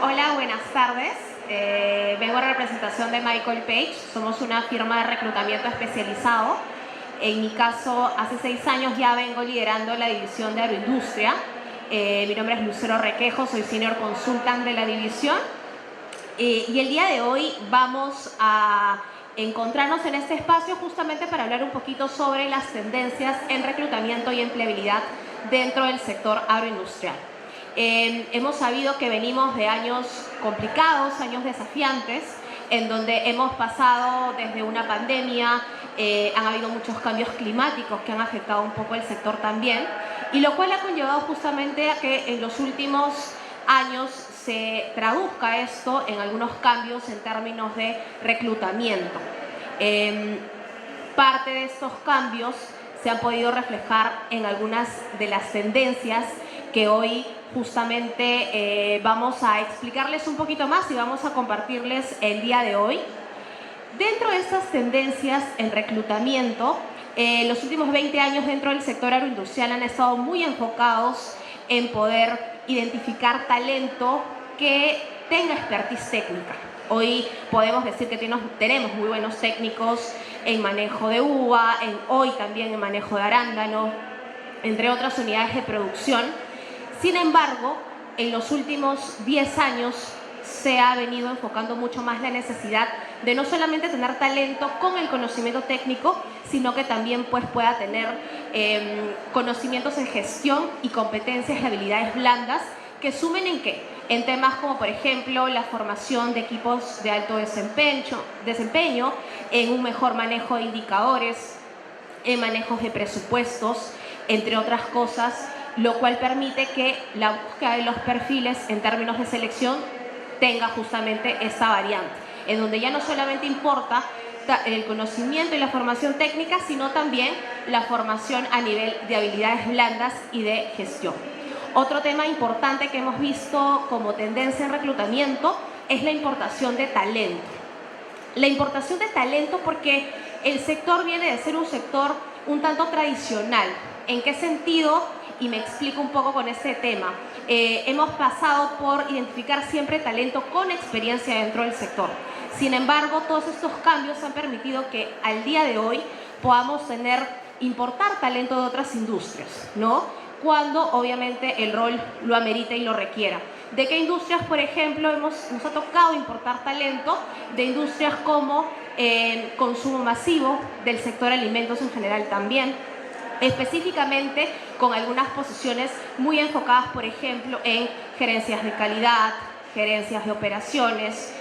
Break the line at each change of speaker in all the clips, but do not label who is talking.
Hola, buenas tardes. Vengo en representación de Michael Page. Somos una firma de reclutamiento especializado. En mi caso, hace 6 años ya vengo liderando la división de agroindustria. Mi nombre es Lucero Requejo, soy Senior Consultant de la división. Y el día de hoy vamos a encontrarnos en este espacio justamente para hablar un poquito sobre las tendencias en reclutamiento y empleabilidad dentro del sector agroindustrial. Hemos sabido que venimos de años complicados, años desafiantes, en donde hemos pasado desde una pandemia, han habido muchos cambios climáticos que han afectado un poco el sector también, y lo cual ha conllevado justamente a que en los últimos años se traduzca esto en algunos cambios en términos de reclutamiento. Parte de estos cambios se han podido reflejar en algunas de las tendencias que hoy justamente vamos a explicarles un poquito más y vamos a compartirles el día de hoy. Dentro de estas tendencias en reclutamiento, los últimos 20 años dentro del sector agroindustrial han estado muy enfocados en poder identificar talento que tenga expertise técnica. Hoy podemos decir que tenemos muy buenos técnicos en manejo de uva, hoy también en manejo de arándano, entre otras unidades de producción. Sin embargo, en los últimos 10 años se ha venido enfocando mucho más la necesidad de no solamente tener talento con el conocimiento técnico, sino que también pueda tener conocimientos en gestión y competencias y habilidades blandas que sumen ¿en qué? En temas como, por ejemplo, la formación de equipos de alto desempeño, en un mejor manejo de indicadores, en manejos de presupuestos, entre otras cosas, lo cual permite que la búsqueda de los perfiles en términos de selección tenga justamente esa variante, en donde ya no solamente importa el conocimiento y la formación técnica, sino también la formación a nivel de habilidades blandas y de gestión. Otro tema importante que hemos visto como tendencia en reclutamiento es la importación de talento. La importación de talento porque el sector viene de ser un sector un tanto tradicional. ¿En qué sentido? Y me explico un poco con este tema. Hemos pasado por identificar siempre talento con experiencia dentro del sector. Sin embargo, todos estos cambios han permitido que al día de hoy podamos importar talento de otras industrias, ¿no? Cuando obviamente el rol lo amerite y lo requiera. ¿De qué industrias, por ejemplo, nos ha tocado importar talento? De industrias como consumo masivo, del sector alimentos en general también, específicamente con algunas posiciones muy enfocadas, por ejemplo, en gerencias de calidad, gerencias de operaciones,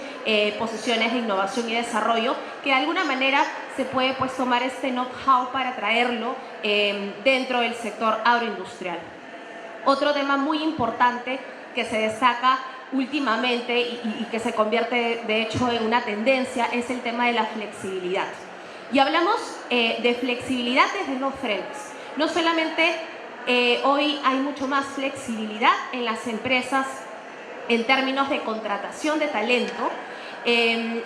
posiciones de innovación y desarrollo, que de alguna manera se puede tomar este know-how para traerlo dentro del sector agroindustrial. Otro tema muy importante que se destaca últimamente y que se convierte de hecho en una tendencia es el tema de la flexibilidad. Y hablamos de flexibilidad desde dos frentes. No solamente hoy hay mucho más flexibilidad en las empresas en términos de contratación de talento.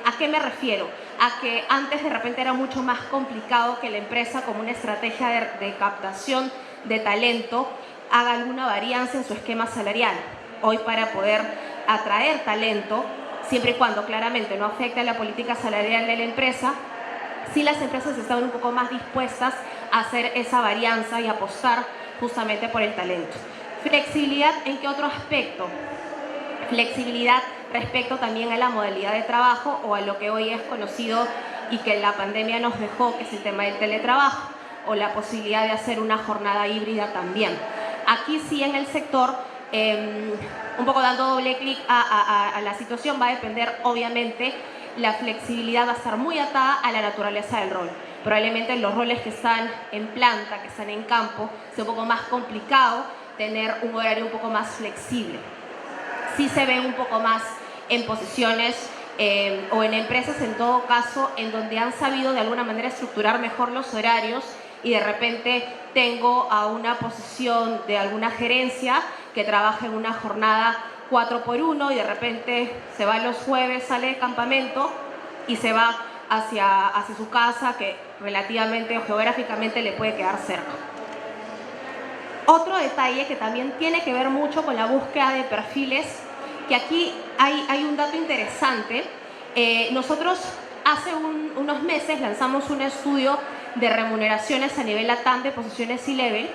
¿A qué me refiero? A que antes de repente era mucho más complicado que la empresa como una estrategia de captación de talento haga alguna varianza en su esquema salarial. Hoy para poder atraer talento, siempre y cuando claramente no afecte a la política salarial de la empresa, sí las empresas están un poco más dispuestas a hacer esa varianza y apostar justamente por el talento. Flexibilidad, ¿en qué otro aspecto? Flexibilidad respecto también a la modalidad de trabajo o a lo que hoy es conocido y que la pandemia nos dejó, que es el tema del teletrabajo o la posibilidad de hacer una jornada híbrida también. Aquí sí en el sector, un poco dando doble clic a la situación, va a depender obviamente. La flexibilidad va a estar muy atada a la naturaleza del rol. Probablemente los roles que están en planta, que están en campo, sea un poco más complicado tener un horario un poco más flexible. Sí se ve un poco más en posiciones o en empresas en todo caso en donde han sabido de alguna manera estructurar mejor los horarios y de repente tengo a una posición de alguna gerencia que trabaja en una jornada 4x1 y de repente se va los jueves, sale de campamento y se va hacia su casa que relativamente o geográficamente le puede quedar cerca. Otro detalle que también tiene que ver mucho con la búsqueda de perfiles que aquí hay un dato interesante. Nosotros hace unos meses lanzamos un estudio de remuneraciones a nivel LATAM de posiciones C-Level,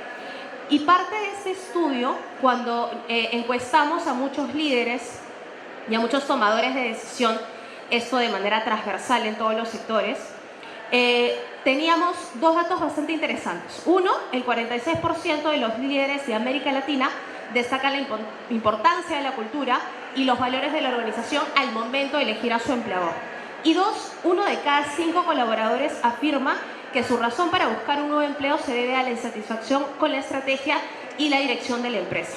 y parte de este estudio, cuando encuestamos a muchos líderes y a muchos tomadores de decisión, esto de manera transversal en todos los sectores, teníamos dos datos bastante interesantes. Uno, el 46% de los líderes de América Latina destacan la importancia de la cultura y los valores de la organización al momento de elegir a su empleador. Y dos, 1 de cada 5 colaboradores afirma que su razón para buscar un nuevo empleo se debe a la insatisfacción con la estrategia y la dirección de la empresa.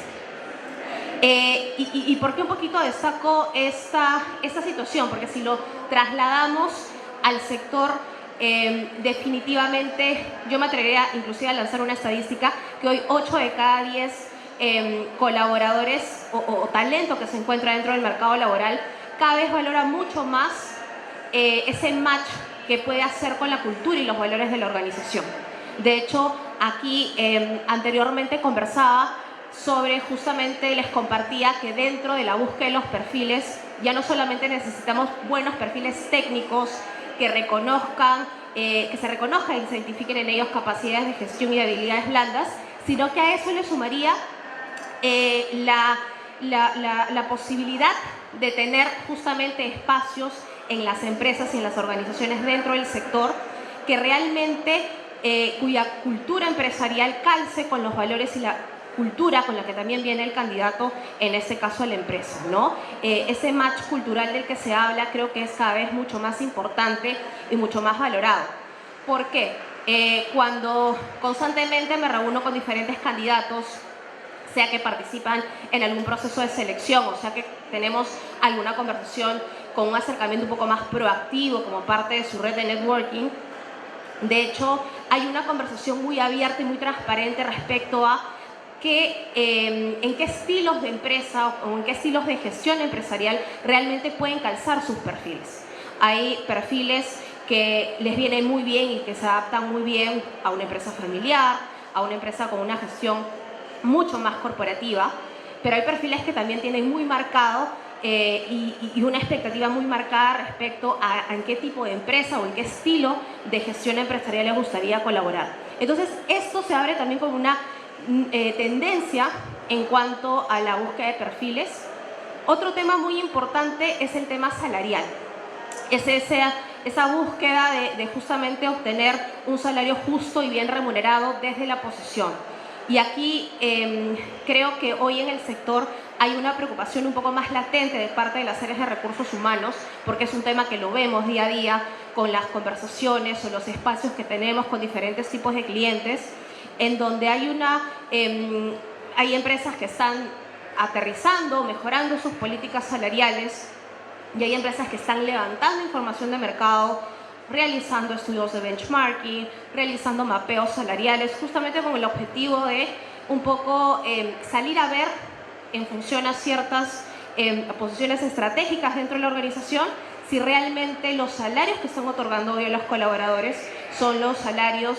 ¿Y por qué un poquito destaco esta situación? Porque si lo trasladamos al sector, definitivamente yo me atrevería inclusive a lanzar una estadística que hoy 8 de cada 10 colaboradores o talento que se encuentra dentro del mercado laboral cada vez valora mucho más ese match que puede hacer con la cultura y los valores de la organización. De hecho, aquí anteriormente conversaba sobre, justamente les compartía que dentro de la búsqueda de los perfiles ya no solamente necesitamos buenos perfiles técnicos que reconozcan, que se reconozcan y se identifiquen en ellos capacidades de gestión y habilidades blandas, sino que a eso le sumaría la posibilidad de tener justamente espacios en las empresas y en las organizaciones dentro del sector que realmente cuya cultura empresarial calce con los valores y la cultura con la que también viene el candidato, en este caso a la empresa, ¿no? Ese match cultural del que se habla creo que es cada vez mucho más importante y mucho más valorado. ¿Por qué? Cuando constantemente me reúno con diferentes candidatos, sea que participan en algún proceso de selección, o sea que tenemos alguna conversación con un acercamiento un poco más proactivo como parte de su red de networking, de hecho hay una conversación muy abierta y muy transparente respecto a en qué estilos de empresa o en qué estilos de gestión empresarial realmente pueden calzar sus perfiles. Hay perfiles que les vienen muy bien y que se adaptan muy bien a una empresa familiar, a una empresa con una gestión mucho más corporativa, pero hay perfiles que también tienen muy marcado y una expectativa muy marcada respecto a en qué tipo de empresa o en qué estilo de gestión empresarial les gustaría colaborar. Entonces, esto se abre también con una tendencia en cuanto a la búsqueda de perfiles. Otro tema muy importante es el tema salarial. Es esa búsqueda de justamente obtener un salario justo y bien remunerado desde la posición. Y aquí creo que hoy en el sector hay una preocupación un poco más latente de parte de las áreas de recursos humanos, porque es un tema que lo vemos día a día con las conversaciones o los espacios que tenemos con diferentes tipos de clientes, en donde hay empresas que están aterrizando, mejorando sus políticas salariales, y hay empresas que están levantando información de mercado, realizando estudios de benchmarking, realizando mapeos salariales, justamente con el objetivo de un poco salir a ver en función a ciertas posiciones estratégicas dentro de la organización, si realmente los salarios que están otorgando hoy a los colaboradores son los salarios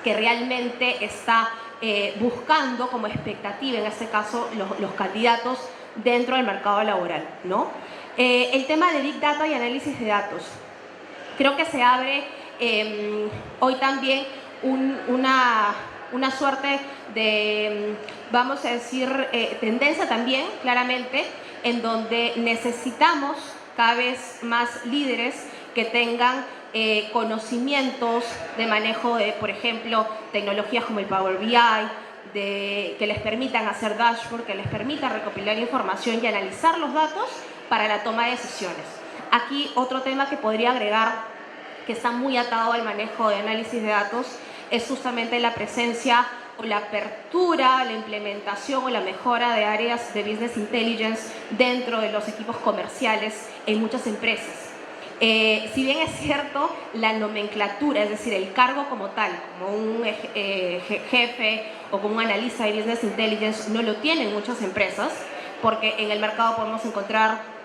que realmente está buscando como expectativa, en este caso, los candidatos dentro del mercado laboral, ¿no? El tema de Big Data y análisis de datos. Creo que se abre hoy también una suerte de, vamos a decir, tendencia también, claramente, en donde necesitamos cada vez más líderes que tengan conocimientos de manejo de, por ejemplo, tecnologías como el Power BI, que les permitan hacer dashboard, que les permitan recopilar información y analizar los datos para la toma de decisiones. Aquí otro tema que podría agregar, que está muy atado al manejo de análisis de datos, es justamente la presencia o la apertura, la implementación o la mejora de áreas de business intelligence dentro de los equipos comerciales en muchas empresas. Si bien es cierto, la nomenclatura, es decir, el cargo como tal, como un jefe o como un analista de business intelligence, no lo tienen muchas empresas, porque en el mercado podemos encontrar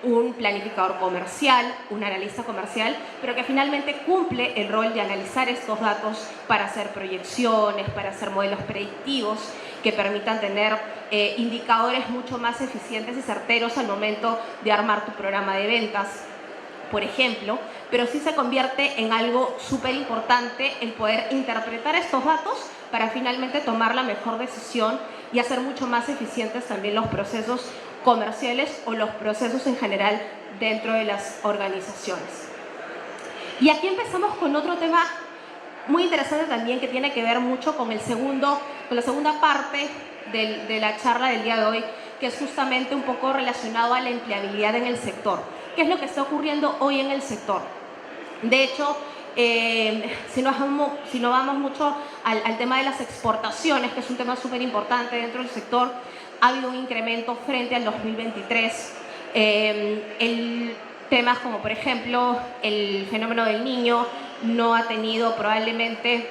un planificador comercial, un analista comercial, pero que finalmente cumple el rol de analizar estos datos para hacer proyecciones, para hacer modelos predictivos que permitan tener indicadores mucho más eficientes y certeros al momento de armar tu programa de ventas, por ejemplo, pero sí se convierte en algo súper importante el poder interpretar estos datos para finalmente tomar la mejor decisión y hacer mucho más eficientes también los procesos comerciales o los procesos en general dentro de las organizaciones. Y aquí empezamos con otro tema muy interesante también que tiene que ver mucho con la segunda parte de la charla del día de hoy, que es justamente un poco relacionado a la empleabilidad en el sector. ¿Qué es lo que está ocurriendo hoy en el sector? De hecho, si no vamos mucho al tema de las exportaciones, que es un tema súper importante dentro del sector, ha habido un incremento frente al 2023. Temas como, por ejemplo, el fenómeno del Niño no ha tenido probablemente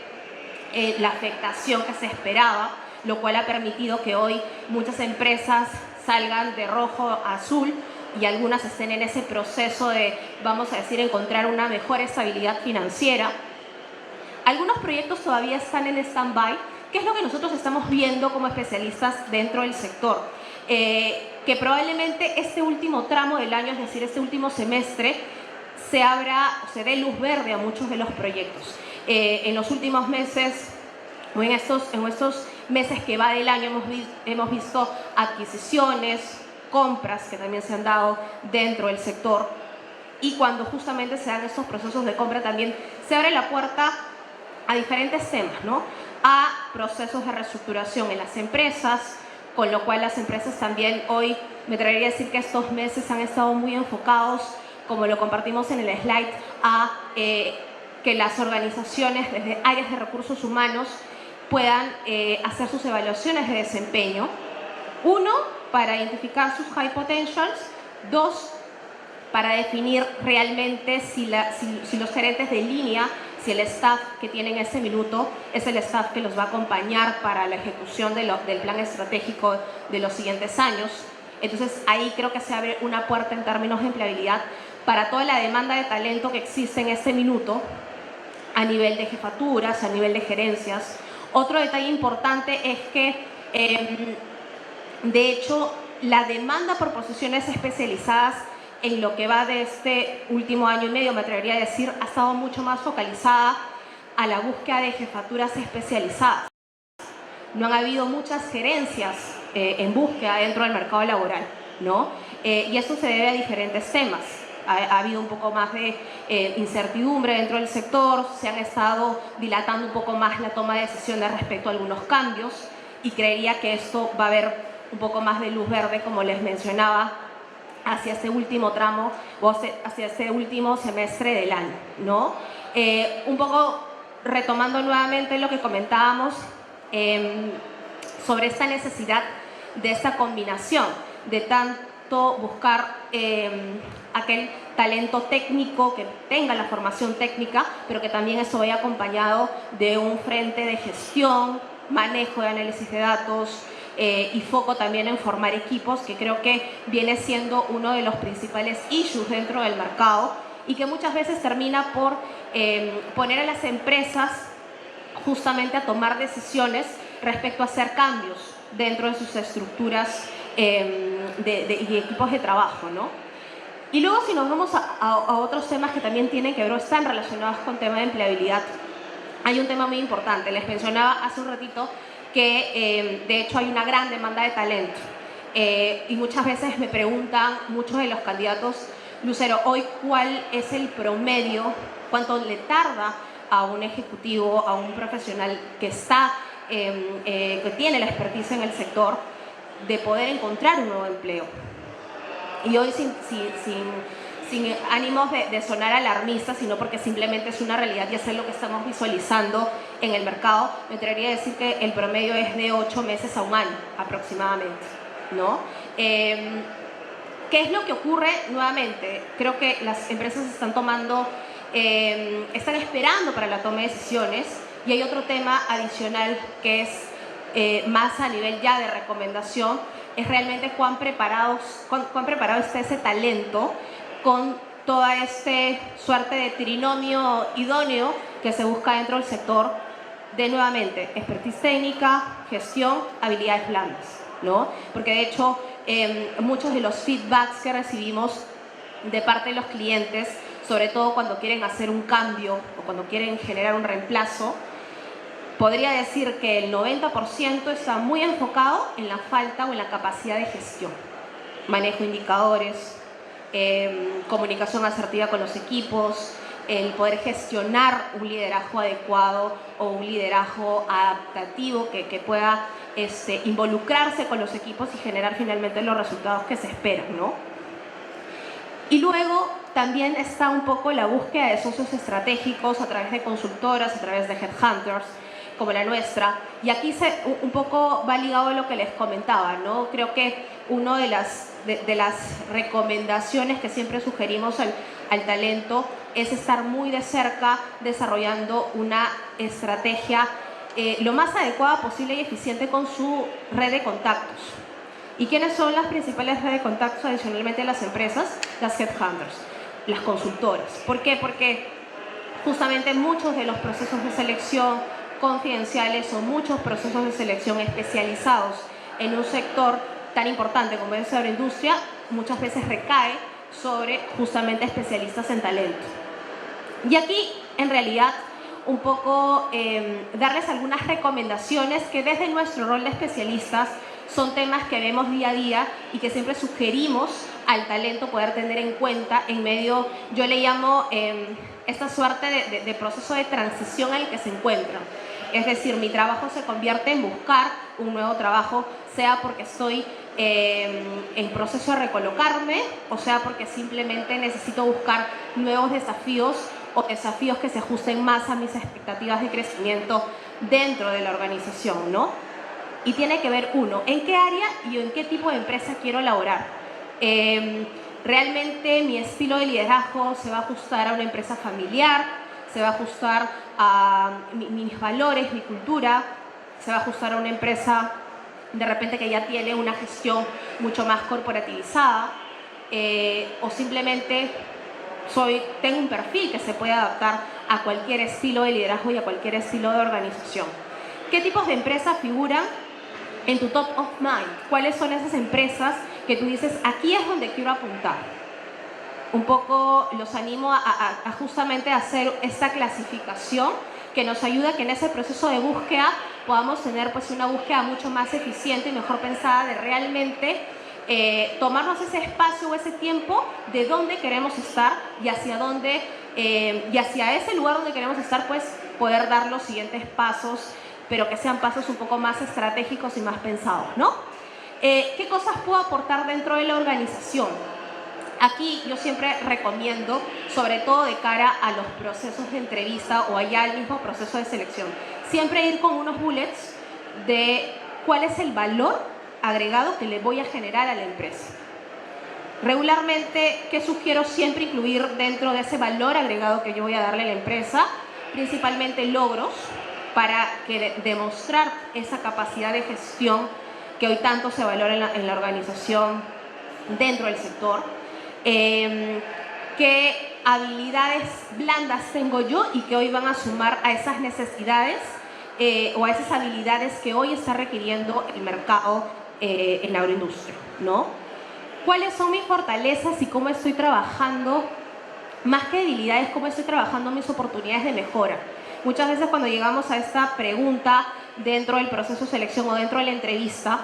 la afectación que se esperaba, lo cual ha permitido que hoy muchas empresas salgan de rojo a azul y algunas estén en ese proceso de, vamos a decir, encontrar una mejor estabilidad financiera. Algunos proyectos todavía están en stand-by, que es lo que nosotros estamos viendo como especialistas dentro del sector. Que probablemente este último tramo del año, es decir, este último semestre, se dé luz verde a muchos de los proyectos. En los últimos meses, o en estos meses que va del año, hemos visto adquisiciones, compras que también se han dado dentro del sector, y cuando justamente se dan estos procesos de compra también se abre la puerta a diferentes temas, ¿no? A procesos de reestructuración en las empresas, con lo cual las empresas también hoy, me atrevería a decir que estos meses han estado muy enfocados, como lo compartimos en el slide, a que las organizaciones desde áreas de recursos humanos puedan hacer sus evaluaciones de desempeño. Uno, para identificar sus high potentials. Dos, para definir realmente si los gerentes de línea, si el staff que tienen ese minuto es el staff que los va a acompañar para la ejecución del plan estratégico de los siguientes años. Entonces ahí creo que se abre una puerta en términos de empleabilidad para toda la demanda de talento que existe en ese minuto a nivel de jefaturas, a nivel de gerencias. Otro detalle importante es que de hecho la demanda por posiciones especializadas en lo que va de este último año y medio, me atrevería a decir, ha estado mucho más focalizada a la búsqueda de jefaturas especializadas. No han habido muchas gerencias en búsqueda dentro del mercado laboral, ¿no? Y esto se debe a diferentes temas. Ha habido un poco más de incertidumbre dentro del sector, se han estado dilatando un poco más la toma de decisiones respecto a algunos cambios, y creería que esto va a haber un poco más de luz verde, como les mencionaba, hacia este último tramo o hacia este último semestre del año, ¿no? Un poco retomando nuevamente lo que comentábamos sobre esta necesidad de esta combinación, de tanto buscar aquel talento técnico que tenga la formación técnica, pero que también eso vaya acompañado de un frente de gestión, manejo de análisis de datos, y foco también en formar equipos, que creo que viene siendo uno de los principales issues dentro del mercado y que muchas veces termina por poner a las empresas justamente a tomar decisiones respecto a hacer cambios dentro de sus estructuras y equipos de trabajo, ¿no? Y luego, si nos vamos a otros temas que también tienen que ver o están relacionados con tema de empleabilidad, hay un tema muy importante. Les mencionaba hace un ratito que de hecho hay una gran demanda de talento, y muchas veces me preguntan muchos de los candidatos: Lucero, hoy ¿cuál es el promedio? ¿Cuánto le tarda a un ejecutivo, a un profesional que tiene la expertise en el sector, de poder encontrar un nuevo empleo? Y hoy sin ánimos de sonar alarmista, sino porque simplemente es una realidad y es lo que estamos visualizando en el mercado, me atrevería a decir que el promedio es de 8 meses a un año aproximadamente, ¿no? ¿Qué es lo que ocurre? Nuevamente, creo que las empresas están esperando para la toma de decisiones, y hay otro tema adicional que es más a nivel ya de recomendación, es realmente cuán preparado está ese talento con toda esta suerte de trinomio idóneo que se busca dentro del sector de, nuevamente, expertise técnica, gestión, habilidades blandas, ¿no? Porque de hecho muchos de los feedbacks que recibimos de parte de los clientes, sobre todo cuando quieren hacer un cambio o cuando quieren generar un reemplazo, podría decir que el 90% está muy enfocado en la falta o en la capacidad de gestión. Manejo de indicadores, comunicación asertiva con los equipos, el poder gestionar un liderazgo adecuado o un liderazgo adaptativo que pueda involucrarse con los equipos y generar finalmente los resultados que se esperan, ¿no? Y luego también está un poco la búsqueda de socios estratégicos a través de consultoras, a través de headhunters, como la nuestra. Y aquí un poco va ligado a lo que les comentaba, ¿no? Creo que una de las recomendaciones que siempre sugerimos al talento es estar muy de cerca desarrollando una estrategia lo más adecuada posible y eficiente con su red de contactos. ¿Y quiénes son las principales redes de contactos adicionalmente a las empresas? Las headhunters, las consultoras. ¿Por qué? Porque justamente muchos de los procesos de selección confidenciales o muchos procesos de selección especializados en un sector tan importante como es la agroindustria, muchas veces recae sobre justamente especialistas en talento. Y aquí, en realidad, un poco darles algunas recomendaciones que desde nuestro rol de especialistas son temas que vemos día a día y que siempre sugerimos al talento poder tener en cuenta en medio, yo le llamo esta suerte de proceso de transición en el que se encuentran. Es decir, mi trabajo se convierte en buscar un nuevo trabajo, sea porque estoy en proceso de recolocarme, o sea porque simplemente necesito buscar nuevos desafíos o desafíos que se ajusten más a mis expectativas de crecimiento dentro de la organización, ¿no? Y tiene que ver, uno, en qué área y en qué tipo de empresa quiero laborar. Realmente mi estilo de liderazgo se va a ajustar a una empresa familiar, se va a ajustar a mis valores, mi cultura, se va a ajustar a una empresa de repente que ya tiene una gestión mucho más corporativizada, o simplemente tengo un perfil que se puede adaptar a cualquier estilo de liderazgo y a cualquier estilo de organización. ¿Qué tipos de empresas figuran en tu top of mind? ¿Cuáles son esas empresas que tú dices, aquí es donde quiero apuntar? Un poco los animo a justamente hacer esta clasificación que nos ayuda a que en ese proceso de búsqueda podamos tener pues una búsqueda mucho más eficiente y mejor pensada de realmente tomarnos ese espacio o ese tiempo de dónde queremos estar y hacia dónde y hacia ese lugar donde queremos estar, pues poder dar los siguientes pasos, pero que sean pasos un poco más estratégicos y más pensados, ¿no? ¿Qué cosas puedo aportar dentro de la organización? Aquí yo siempre recomiendo, sobre todo de cara a los procesos de entrevista o allá al mismo proceso de selección, siempre ir con unos bullets de cuál es el valor agregado que le voy a generar a la empresa. Regularmente, ¿qué sugiero siempre incluir dentro de ese valor agregado que yo voy a darle a la empresa? Principalmente logros para demostrar esa capacidad de gestión que hoy tanto se valora en la organización dentro del sector. ¿Qué habilidades blandas tengo yo y que hoy van a sumar a esas necesidades o a esas habilidades que hoy está requiriendo el mercado en la agroindustria, ¿no? ¿Cuáles son mis fortalezas y cómo estoy trabajando, más que debilidades, cómo estoy trabajando mis oportunidades de mejora? Muchas veces cuando llegamos a esta pregunta dentro del proceso de selección o dentro de la entrevista,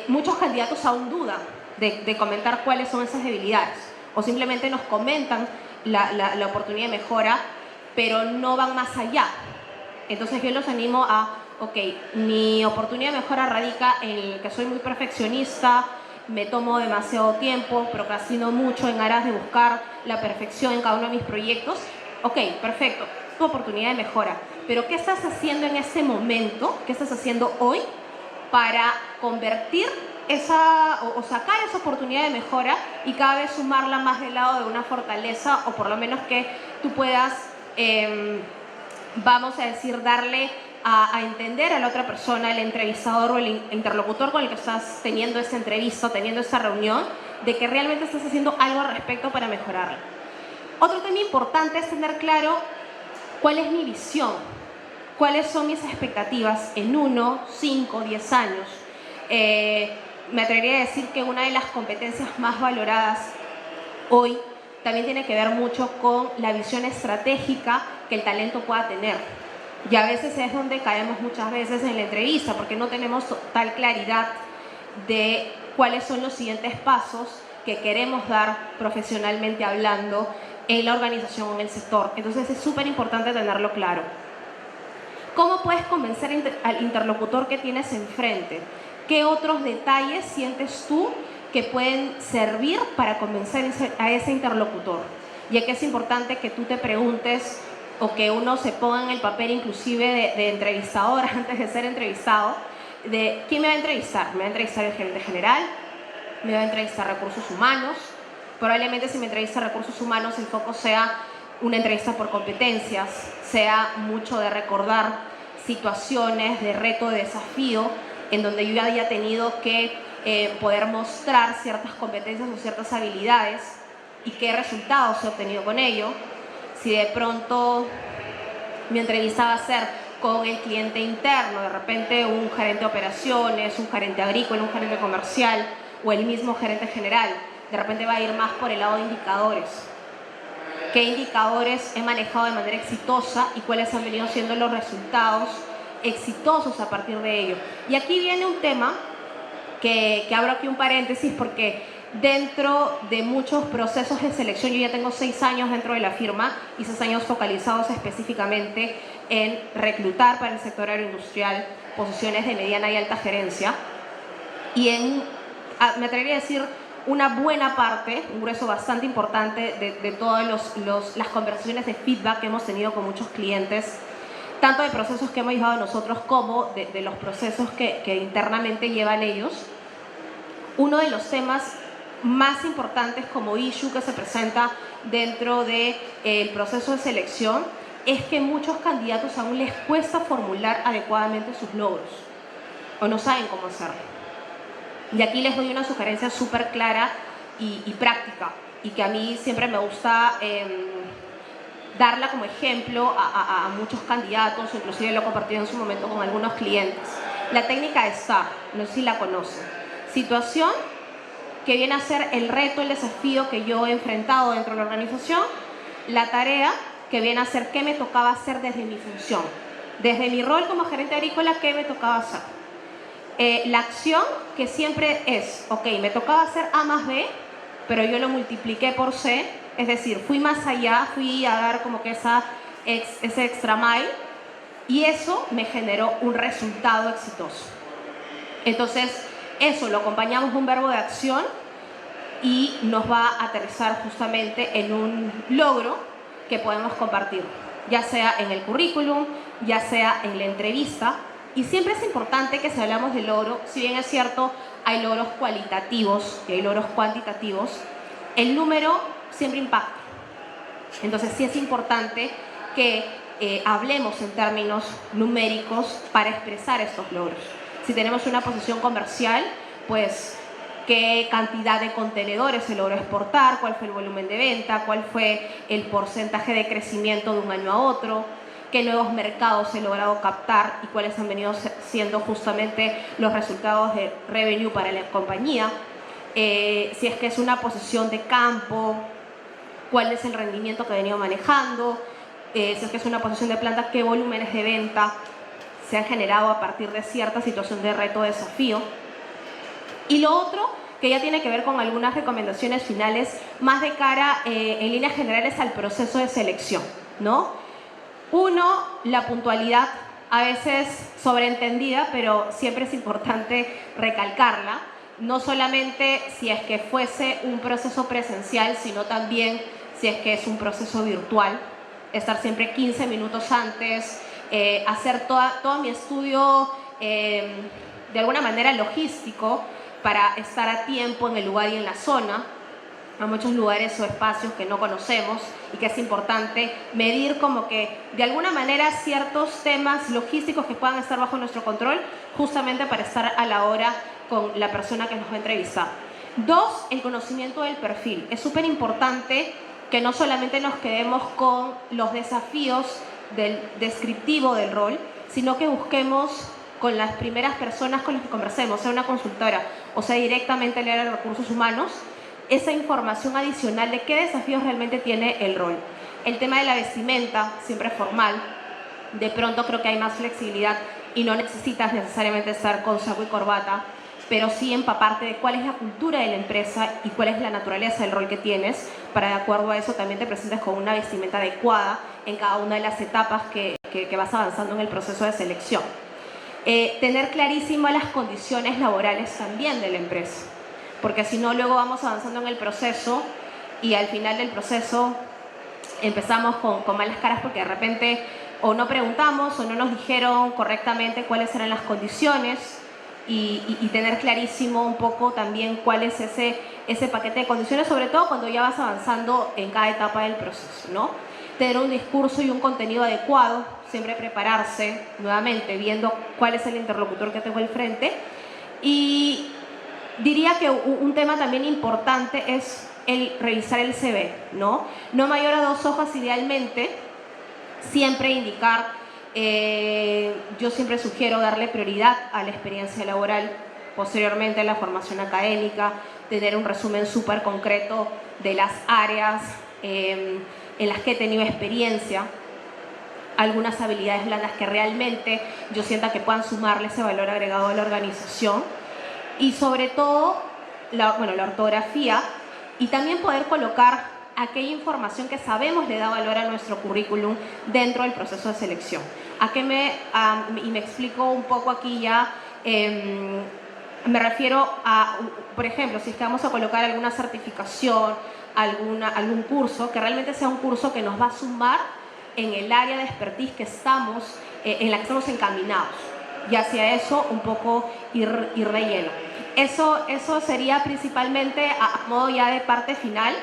muchos candidatos aún dudan de comentar cuáles son esas debilidades o simplemente nos comentan la oportunidad de mejora, pero no van más allá. Entonces yo los animo a, ok, mi oportunidad de mejora radica en que soy muy perfeccionista, me tomo demasiado tiempo, procrastino mucho en aras de buscar la perfección en cada uno de mis proyectos. Ok, perfecto, tu oportunidad de mejora, pero ¿qué estás haciendo en este momento? ¿Qué estás haciendo hoy para convertir o sacar esa oportunidad de mejora y cada vez sumarla más del lado de una fortaleza, o por lo menos que tú puedas, vamos a decir, darle a entender a la otra persona, el entrevistador o el interlocutor con el que estás teniendo esta entrevista, teniendo esta reunión, de que realmente estás haciendo algo al respecto para mejorarla. Otro tema importante es tener claro cuál es mi visión, cuáles son mis expectativas en 1, 5, 10 años. Me atrevería a decir que una de las competencias más valoradas hoy también tiene que ver mucho con la visión estratégica que el talento pueda tener. Y a veces es donde caemos muchas veces en la entrevista, porque no tenemos total claridad de cuáles son los siguientes pasos que queremos dar profesionalmente hablando en la organización o en el sector. Entonces es súper importante tenerlo claro. ¿Cómo puedes convencer al interlocutor que tienes enfrente? ¿Qué otros detalles sientes tú que pueden servir para convencer a ese interlocutor? Y aquí es importante que tú te preguntes o que uno se ponga en el papel inclusive de entrevistador antes de ser entrevistado, de quién me va a entrevistar. ¿Me va a entrevistar el gerente general? ¿Me va a entrevistar recursos humanos? Probablemente si me entrevista recursos humanos el foco sea una entrevista por competencias, sea mucho de recordar situaciones de reto, de desafío, en donde yo ya haya tenido que poder mostrar ciertas competencias o ciertas habilidades y qué resultados he obtenido con ello. Si de pronto mi entrevista va a ser con el cliente interno, de repente un gerente de operaciones, un gerente agrícola, un gerente comercial o el mismo gerente general, de repente va a ir más por el lado de indicadores. ¿Qué indicadores he manejado de manera exitosa y cuáles han venido siendo los resultados exitosos a partir de ello? Y aquí viene un tema que abro aquí un paréntesis porque dentro de muchos procesos de selección, yo ya tengo 6 años dentro de la firma y 6 años focalizados específicamente en reclutar para el sector agroindustrial posiciones de mediana y alta gerencia. Y me atrevería a decir, una buena parte, un grueso bastante importante de todas las conversaciones de feedback que hemos tenido con muchos clientes, tanto de procesos que hemos llevado nosotros como de los procesos que internamente llevan ellos. Uno de los temas más importantes como issue que se presenta dentro del proceso de selección es que muchos candidatos aún les cuesta formular adecuadamente sus logros o no saben cómo hacerlo. Y aquí les doy una sugerencia súper clara y práctica y que a mí siempre me gusta darla como ejemplo a muchos candidatos, inclusive lo he compartido en su momento con algunos clientes. La técnica de STAR, no sé si la conocen. Situación que viene a ser el reto, el desafío que yo he enfrentado dentro de la organización. La tarea que viene a ser qué me tocaba hacer desde mi función. Desde mi rol como gerente agrícola, qué me tocaba hacer. La acción que siempre es, ok, me tocaba hacer A más B, pero yo lo multipliqué por C, es decir, fui más allá, fui a dar como que ese extra mile y eso me generó un resultado exitoso. Entonces, eso lo acompañamos de un verbo de acción y nos va a aterrizar justamente en un logro que podemos compartir, ya sea en el currículum, ya sea en la entrevista. Y siempre es importante que si hablamos de logro, si bien es cierto, hay logros cualitativos y hay logros cuantitativos, el número siempre impacta. Entonces sí es importante que hablemos en términos numéricos para expresar estos logros. Si tenemos una posición comercial, pues qué cantidad de contenedores se logró exportar, cuál fue el volumen de venta, cuál fue el porcentaje de crecimiento de un año a otro, qué nuevos mercados he logrado captar y cuáles han venido siendo justamente los resultados de revenue para la compañía. Si es que es una posición de campo, cuál es el rendimiento que he venido manejando. Si es que es una posición de planta, qué volúmenes de venta se han generado a partir de cierta situación de reto o desafío. Y lo otro, que ya tiene que ver con algunas recomendaciones finales más de cara, en líneas generales, al proceso de selección, ¿no? Uno, la puntualidad, a veces sobreentendida, pero siempre es importante recalcarla. No solamente si es que fuese un proceso presencial, sino también si es que es un proceso virtual. Estar siempre 15 minutos antes, hacer todo mi estudio de alguna manera logístico para estar a tiempo en el lugar y en la zona. a muchos lugares o espacios que no conocemos y que es importante medir como que de alguna manera ciertos temas logísticos que puedan estar bajo nuestro control, justamente para estar a la hora con la persona que nos va a entrevistar. 2, el conocimiento del perfil. Es súper importante que no solamente nos quedemos con los desafíos del descriptivo del rol, sino que busquemos con las primeras personas con las que conversemos, sea una consultora o sea directamente el área de recursos humanos, esa información adicional de qué desafíos realmente tiene el rol. El tema de la vestimenta, siempre formal, de pronto creo que hay más flexibilidad y no necesitas necesariamente estar con saco y corbata, pero sí empaparte de cuál es la cultura de la empresa y cuál es la naturaleza del rol que tienes, para de acuerdo a eso también te presentes con una vestimenta adecuada en cada una de las etapas que vas avanzando en el proceso de selección. Tener clarísimas las condiciones laborales también de la empresa, porque si no luego vamos avanzando en el proceso y al final del proceso empezamos con malas caras porque de repente o no preguntamos o no nos dijeron correctamente cuáles eran las condiciones y tener clarísimo un poco también cuál es ese paquete de condiciones, sobre todo cuando ya vas avanzando en cada etapa del proceso, ¿no? Tener un discurso y un contenido adecuado, siempre prepararse nuevamente, viendo cuál es el interlocutor que tengo al frente. Y diría que un tema también importante es el revisar el CV, ¿no? No mayor a 2 hojas idealmente, siempre indicar, yo siempre sugiero darle prioridad a la experiencia laboral, posteriormente a la formación académica, tener un resumen súper concreto de las áreas en las que he tenido experiencia, algunas habilidades blandas que realmente yo sienta que puedan sumarle ese valor agregado a la organización y sobre todo la ortografía y también poder colocar aquella información que sabemos le da valor a nuestro currículum dentro del proceso de selección. Y me explico un poco aquí ya, me refiero a, por ejemplo, si es que vamos a colocar alguna certificación, algún curso, que realmente sea un curso que nos va a sumar en el área de expertise que estamos, en la que estamos encaminados. Y hacia eso un poco ir relleno. Eso sería principalmente a modo ya de parte final.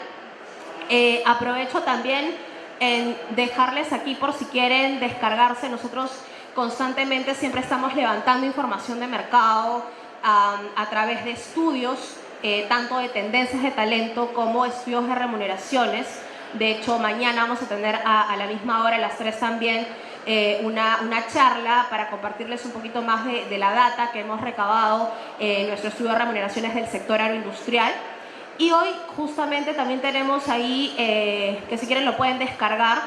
Aprovecho también en dejarles aquí por si quieren descargarse. Nosotros constantemente siempre estamos levantando información de mercado a través de estudios, tanto de tendencias de talento como estudios de remuneraciones. De hecho, mañana vamos a tener a la misma hora, a las 3 también, una charla para compartirles un poquito más de la data que hemos recabado en nuestro estudio de remuneraciones del sector agroindustrial. Y hoy justamente también tenemos ahí, que si quieren lo pueden descargar,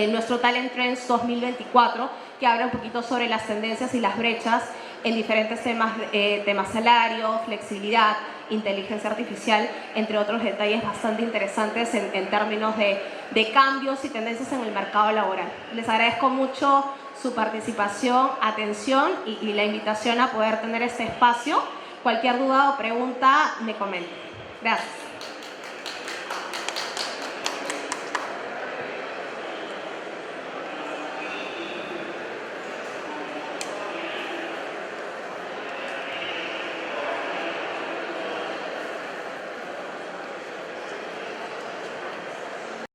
nuestro Talent Trends 2024, que habla un poquito sobre las tendencias y las brechas en diferentes temas, salario, flexibilidad, inteligencia artificial, entre otros detalles bastante interesantes en términos de cambios y tendencias en el mercado laboral. Les agradezco mucho su participación, atención y la invitación a poder tener este espacio. Cualquier duda o pregunta me comenten. Gracias.